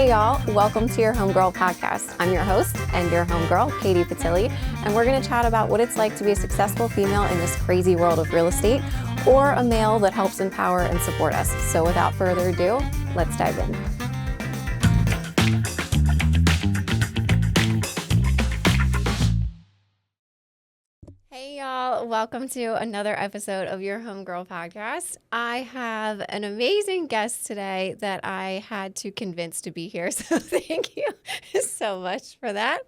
Hey y'all, welcome to your Homegirl podcast. I'm your host and your homegirl, Katie Patilli, and we're going to chat about what it's like to be a successful female in this crazy world of real estate, or a male that helps empower and support us. So without further ado, let's dive in. Hey y'all, welcome to another episode of your Homegirl podcast. I have an amazing guest today that I had to convince to be here, so thank you so much for that.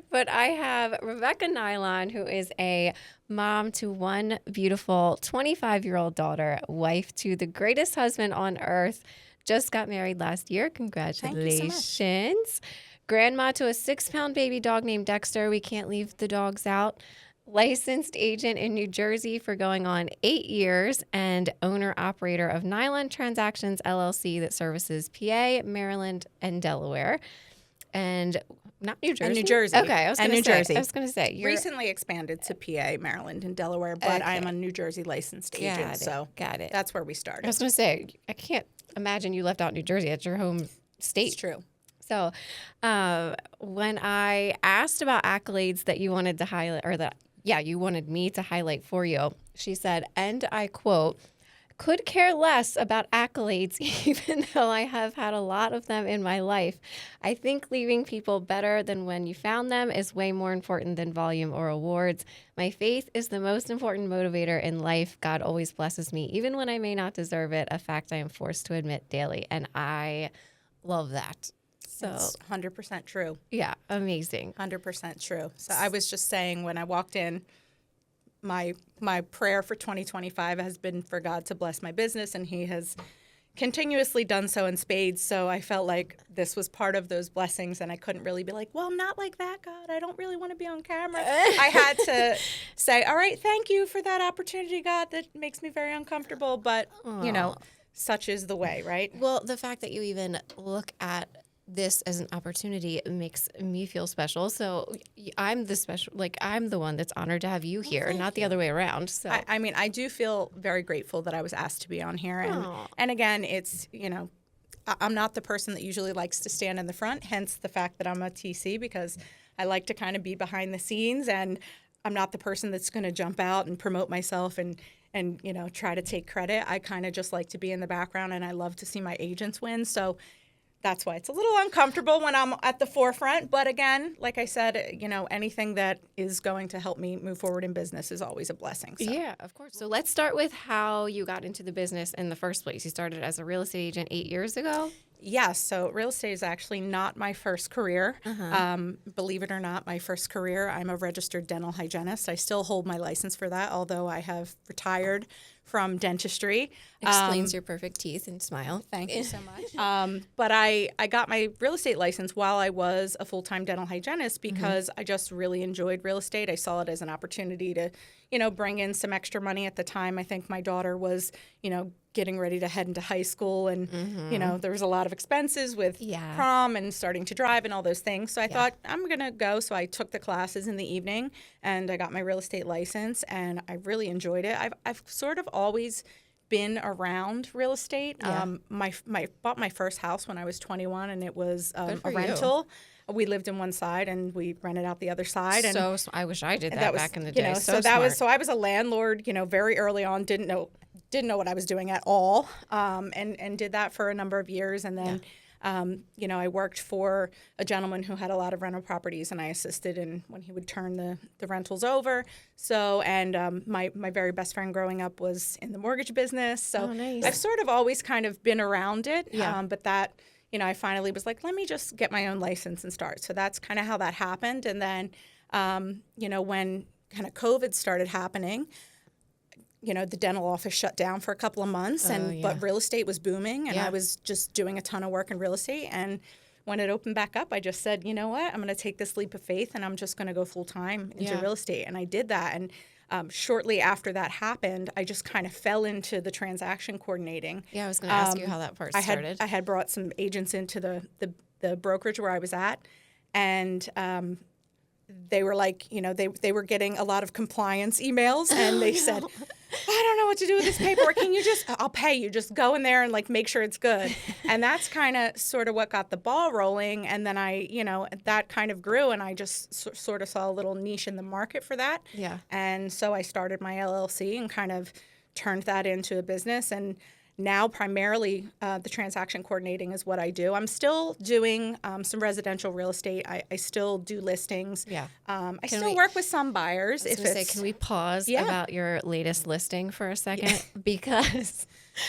But I have Rebecca Nylon, who is a mom to one beautiful 25-year-old daughter, wife to the greatest husband on earth, just got married last year. Congratulations. Thank you so much. Grandma to a 6-pound baby dog named Dexter. We can't leave the dogs out. Licensed agent in New Jersey for going on 8 years, and owner-operator of Nylon Transactions, LLC, that services PA, Maryland, and Delaware. And not New Jersey? And New Jersey. Okay, I was going to say. You're Recently expanded to PA, Maryland, and Delaware, but I'm a New Jersey licensed agent, so got it. that's where we started. I was going to say, I can't imagine you left out New Jersey. It's your home state. It's true. So when I asked about accolades that you wanted to highlight, or that you wanted me to highlight for you, she said, and I quote, "Could care less about accolades, even though I have had a lot of them in my life. I think leaving people better than when you found them is way more important than volume or awards. My faith is the most important motivator in life. God always blesses me, even when I may not deserve it, a fact I am forced to admit daily." And I love that. So It's 100% true. yeah, amazing. 100% true. So I was just saying when I walked in, my prayer for 2025 has been for God to bless my business, and He has continuously done so in spades. So I felt like this was part of those blessings, and I couldn't really be like, well, not like that, God. I don't really want to be on camera. I had to say, all right, thank you for that opportunity, God. That makes me very uncomfortable, but, such is the way, right? Well, the fact that you even look at this as an opportunity makes me feel special. So I'm I'm the one that's honored to have you here, not the other way around. So I mean, I do feel very grateful that I was asked to be on here. And again, it's, I'm not the person that usually likes to stand in the front, hence the fact that I'm a TC, because I like to kind of be behind the scenes, and I'm not the person that's going to jump out and promote myself and try to take credit. I kind of just like to be in the background, and I love to see my agents win. So that's why it's a little uncomfortable when I'm at the forefront. But again, like I said, anything that is going to help me move forward in business is always a blessing. So. Yeah, of course. So let's start with how you got into the business in the first place. You started as a real estate agent 8 years ago? Yes. So real estate is actually not my first career. Believe it or not, my first career, I'm a registered dental hygienist. I still hold my license for that, although I have retired from dentistry. Explains your perfect teeth and smile. Thank you so much. But I got my real estate license while I was a full-time dental hygienist because I just really enjoyed real estate. I saw it as an opportunity to, bring in some extra money at the time. I think my daughter was, getting ready to head into high school, and, there was a lot of expenses with prom and starting to drive and all those things. So I thought, I'm going to go. So I took the classes in the evening, and I got my real estate license, and I really enjoyed it. I've sort of always been around real estate. Bought my first house when I was 21, and it was a rental. We lived in one side, and we rented out the other side. And so I wish I did that back in the day. So I was a landlord, very early on, didn't know what I was doing at all, and did that for a number of years. And then, I worked for a gentleman who had a lot of rental properties, and I assisted in when he would turn the rentals over. So, and my very best friend growing up was in the mortgage business. So nice. I've sort of always kind of been around it, but that, I finally was like, let me just get my own license and start. So that's kind of how that happened. And then, when kind of COVID started happening, the dental office shut down for a couple of months, but real estate was booming, and I was just doing a ton of work in real estate. And when it opened back up, I just said, you know what, I'm going to take this leap of faith, and I'm just going to go full time into real estate. And I did that. And shortly after that happened, I just kind of fell into the transaction coordinating. Yeah, I was going to ask you how that part started. I had brought some agents into the brokerage where I was at, and they were like, you know, they were getting a lot of compliance emails, and they said, I don't know what to do with this paperwork. Can you just, I'll pay you. Just go in there and like make sure it's good. And that's kind of sort of what got the ball rolling. And then that kind of grew, and I just sort of saw a little niche in the market for that. Yeah. And so I started my LLC and kind of turned that into a business. And now primarily the transaction coordinating is what I do. I'm still doing some residential real estate. I still do listings. Yeah. I still work with some buyers. Can we pause about your latest listing for a second? Because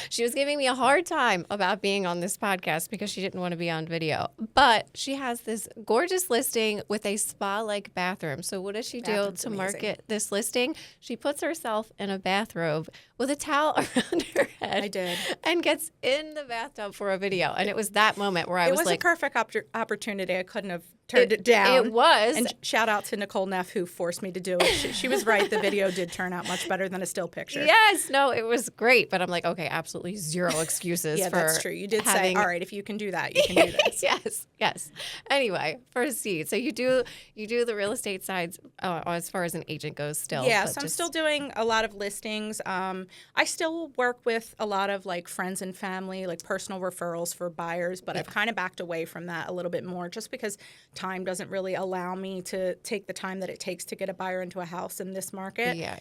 she was giving me a hard time about being on this podcast because she didn't want to be on video. But she has this gorgeous listing with a spa-like bathroom. So what does she do Bathroom's to amazing. market this listing? She puts herself in a bathrobe with a towel around her head. I did. And gets in the bathtub for a video. And it was that moment where I was like, a perfect opportunity. I couldn't have turned it down. It was. And shout out to Nicole Neff, who forced me to do it. She was right. The video did turn out much better than a still picture. Yes, no, it was great. But I'm like, okay, absolutely zero excuses Yeah, for that's true. You did having... say, all right, if you can do that, you can do this. Yes. Anyway, proceed. So you do the real estate sides as far as an agent goes still. Yeah, so I'm still doing a lot of listings. I still work with a lot of like friends and family, like personal referrals for buyers, but I've kind of backed away from that a little bit more just because time doesn't really allow me to take the time that it takes to get a buyer into a house in this market. Yeah.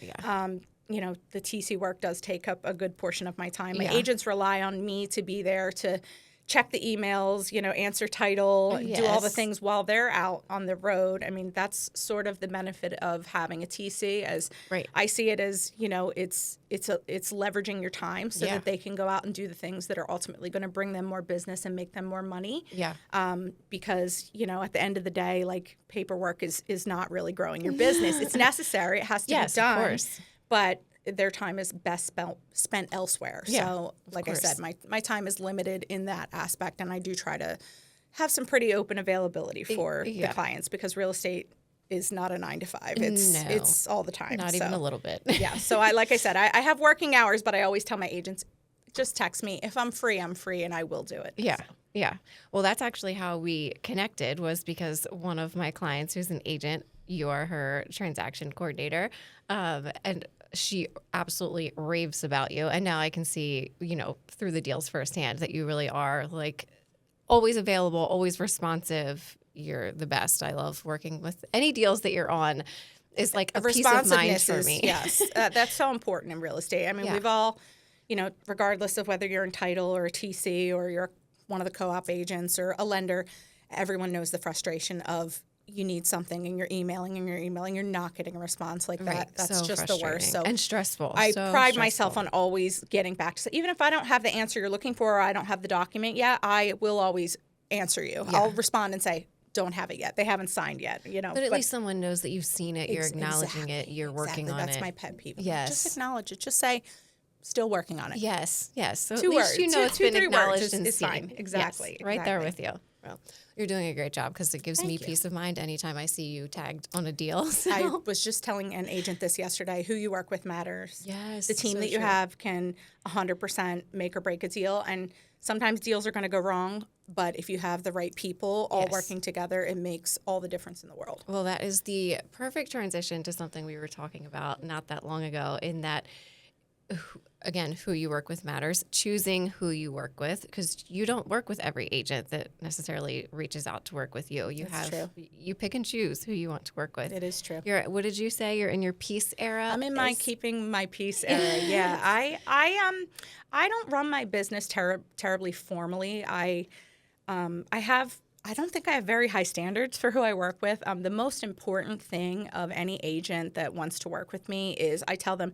You know, the TC work does take up a good portion of my time. My Yeah. agents rely on me to be there to check the emails, you know, answer title, do all the Yes. things while they're out on the road. I mean, that's sort of the benefit of having a TC, as Right. I see it as, you know, it's leveraging your time so Yeah. that they can go out and do the things that are ultimately going to bring them more business and make them more money. Yeah. Because, you know, at the end of the day, like paperwork is not really growing your business. It's necessary. It has to Yes, be of done. course. But their time is best spent elsewhere. Yeah, So, like I course. said, my time is limited in that aspect, and I do try to have some pretty open availability for the Yeah. clients, because real estate is not a 9 to 5. No. It's all the time. Not even a little bit. Yeah. So like I said, I have working hours, but I always tell my agents, just text me. If I'm free, and I will do it. Yeah. Yeah. Well, that's actually how we connected, was because one of my clients who's an agent, you're her transaction coordinator, and she absolutely raves about you. And now I can see, you know, through the deals firsthand that you really are like always available, always responsive. You're the best. I love working with any deals that you're on. Is like a peace of mind for me. Yes, that's so important in real estate. I mean, Yeah. we've all, you know, regardless of whether you're in title or a TC or you're one of the co-op agents or a lender, everyone knows the frustration of you need something and you're emailing, you're not getting a response like that. Right. That's So just the worst. frustrating. So and stressful. I So pride stressful. myself on always getting back to, even if I don't have the answer you're looking for or I don't have the document yet, I will always answer you. Yeah. I'll respond and say, don't have it yet. They haven't signed yet, you know. But at least someone knows that you've seen it, you're acknowledging it, Exactly, you're working exactly. on That's it. my pet peeve. Yes. Just acknowledge it. Just say, still working on it. Yes. So Two at least words. you know Two- it's two, been 3 words acknowledged is- and is seen. fine. Exactly, Yes, right there with exactly. you. Well, you're doing a great job because it gives me you. peace of mind anytime I see you tagged on a deal. So. I was just telling an agent this yesterday, who you work with matters. Yes, The team so that you true. have can 100% make or break a deal. And sometimes deals are going to go wrong, but if you have the right people all Yes. working together, it makes all the difference in the world. Well, that is the perfect transition to something we were talking about not that long ago, in that, again, who you work with matters, choosing who you work with, because you don't work with every agent that necessarily reaches out to work with you. That's true. You pick and choose who you want to work with. It is true. What did you say? You're in your peace era? I'm in my keeping my peace era. Yeah, I don't run my business terribly formally. I don't think I have very high standards for who I work with. The most important thing of any agent that wants to work with me is I tell them,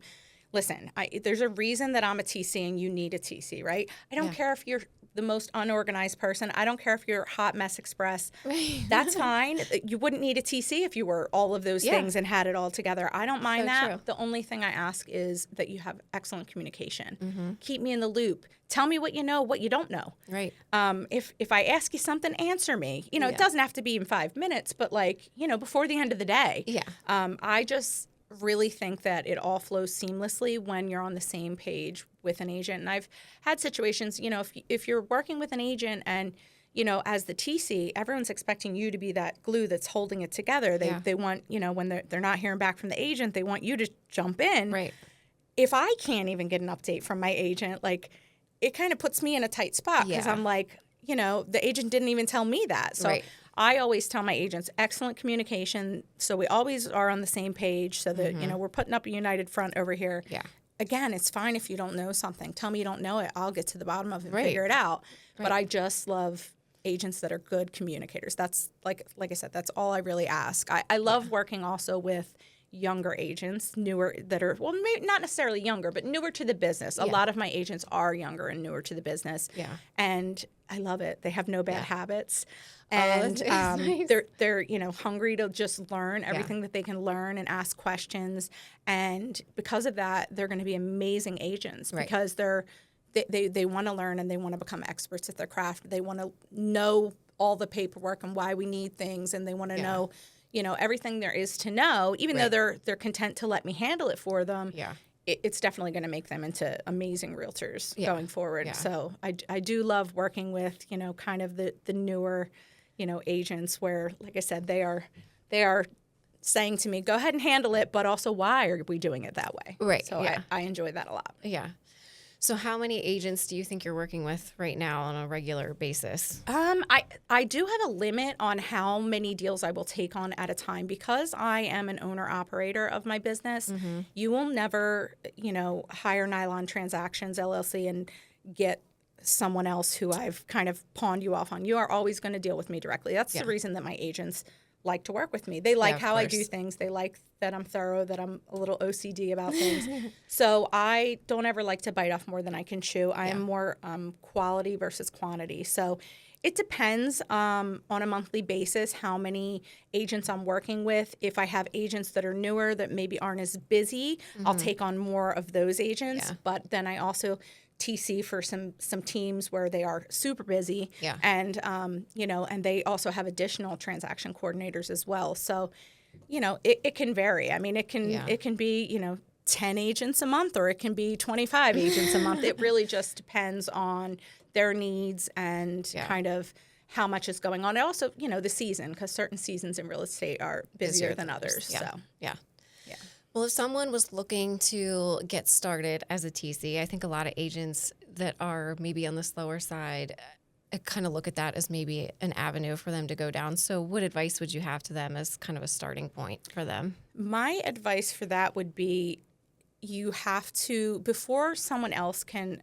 listen, there's a reason that I'm a TC and you need a TC, right? I don't care if you're the most unorganized person. I don't care if you're Hot Mess Express. Right. That's fine. You wouldn't need a TC if you were all of those things and had it all together. I don't mind So that. true. The only thing I ask is that you have excellent communication. Mm-hmm. Keep me in the loop. Tell me what you know, what you don't know. Right. If I ask you something, answer me. You know, Yeah. it doesn't have to be in 5 minutes, but like, you know, before the end of the day. Yeah. I just really think that it all flows seamlessly when you're on the same page with an agent. And I've had situations, you know, if you're working with an agent and as the TC, everyone's expecting you to be that glue that's holding it together. They want, when they're not hearing back from the agent, they want you to jump in. Right. If I can't even get an update from my agent, like, it kind of puts me in a tight spot because I'm like, the agent didn't even tell me that. So Right. I always tell my agents, excellent communication. So we always are on the same page so that, we're putting up a united front over here. Yeah. Again, it's fine if you don't know something. Tell me you don't know it. I'll get to the bottom of it and Right. figure it out. Right. But I just love agents that are good communicators. That's like I said, that's all I really ask. I love working also with younger agents, newer, that are, well, maybe not necessarily younger, but newer to the business. A lot of my agents are younger and newer to the business. Yeah. And I love it. They have no bad habits. Oh, And that's nice. they're hungry to just learn everything that they can learn and ask questions. And because of that, they're going to be amazing agents Right. because they want to learn and they want to become experts at their craft. They want to know all the paperwork and why we need things, and they want to know, everything there is to know. Even though they're content to let me handle it for them. Yeah. It's definitely going to make them into amazing realtors going forward. Yeah. So I do love working with, kind of the newer, agents where, like I said, they are saying to me, go ahead and handle it, but also why are we doing it that way? Right, So yeah. I enjoy that a lot. Yeah. So how many agents do you think you're working with right now on a regular basis? I do have a limit on how many deals I will take on at a time because I am an owner operator of my business. Mm-hmm. You will never, hire Nylon Transactions LLC and get someone else who I've kind of pawned you off on. You are always going to deal with me directly. That's the reason that my agents like to work with me. They like of how I do course. things. They like that I'm thorough, that I'm a little OCD about things. So I don't ever like to bite off more than I can chew. I am more quality versus quantity. So it depends on a monthly basis how many agents I'm working with. If I have agents that are newer that maybe aren't as busy, I'll take on more of those agents. Yeah. But then I also TC for some teams where they are super busy, Yeah. and and they also have additional transaction coordinators as well. So, it can vary. I mean, it can be 10 agents a month, or it can be 25 agents a month. It really just depends on their needs and kind of how much is going on. And also, the season, because certain seasons in real estate are busier than others. Yeah. So. Yeah. Yeah. Well, if someone was looking to get started as a TC, I think a lot of agents that are maybe on the slower side kind of look at that as maybe an avenue for them to go down. So what advice would you have to them as kind of a starting point for them? My advice for that would be you have to, before someone else can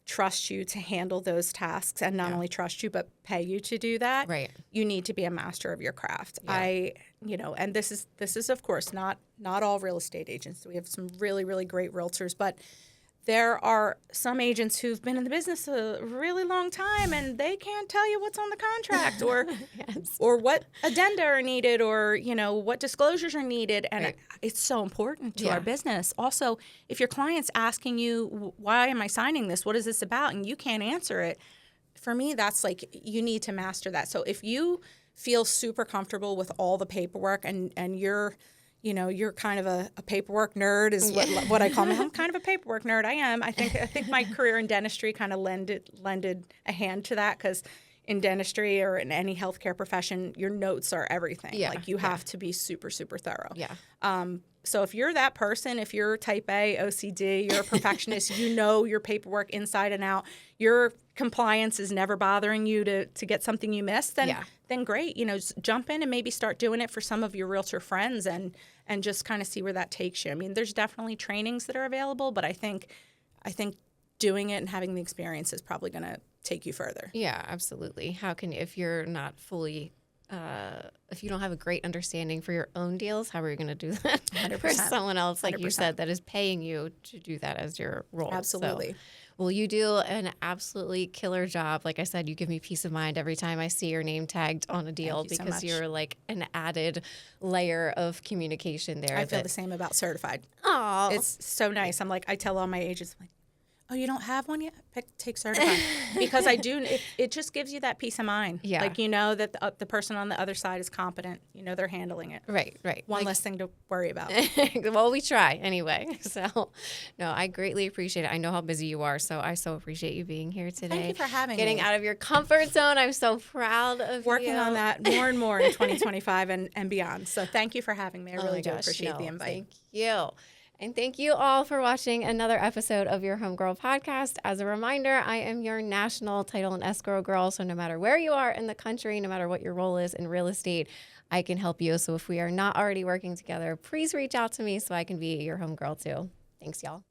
trust you to handle those tasks, and not only trust you, but pay you to do that, Right. you need to be a master of your craft. Yeah. And this is of course not all real estate agents. We have some really, really great realtors, but there are some agents who've been in the business a really long time and they can't tell you what's on the contract or or what addenda are needed or, what disclosures are needed. And it's so important to our business. Also, if your client's asking you, why am I signing this? What is this about? And you can't answer it. For me, that's like, you need to master that. So if you feel super comfortable with all the paperwork and you're kind of a paperwork nerd is what I call me. I'm kind of a paperwork nerd. I am. I think my career in dentistry kind of lended a hand to that, because in dentistry or in any healthcare profession, your notes are everything. Yeah, Like you have to be super, super thorough. Yeah. So if you're that person, if you're type A, OCD, you're a perfectionist, you know your paperwork inside and out, your compliance is never bothering you to get something you missed, then great. Just jump in and maybe start doing it for some of your realtor friends and just kind of see where that takes you. I mean, there's definitely trainings that are available, but I think doing it and having the experience is probably going to take you further. Yeah, absolutely. How can, if you're not fully, if you don't have a great understanding for your own deals, how are you going to do that 100%. for someone else, like you 100%. said, that is paying you to do that as your role? Absolutely. So, well, you do an absolutely killer job. Like I said, you give me peace of mind every time I see your name tagged on a deal, Thank you so because much. you're like an added layer of communication there. I feel the same about certified. Oh, It's so nice. I'm like, I tell all my agents, I'm like, oh, you don't have one yet? Take certified. Because it just gives you that peace of mind. Yeah. Like, you know that the person on the other side is competent. You know they're handling it. Right. One less thing to worry about. Well, we try anyway. So, no, I greatly appreciate it. I know how busy you are, so I so appreciate you being here today. Thank you for having Getting me. out of your comfort zone. I'm so proud of you. Working on that more and more in 2025 and beyond. So thank you for having me. I Oh really my do gosh, appreciate no, the invite. Thank you. And thank you all for watching another episode of your Homegirl podcast. As a reminder, I am your national title and escrow girl. So no matter where you are in the country, no matter what your role is in real estate, I can help you. So if we are not already working together, please reach out to me so I can be your homegirl too. Thanks, y'all.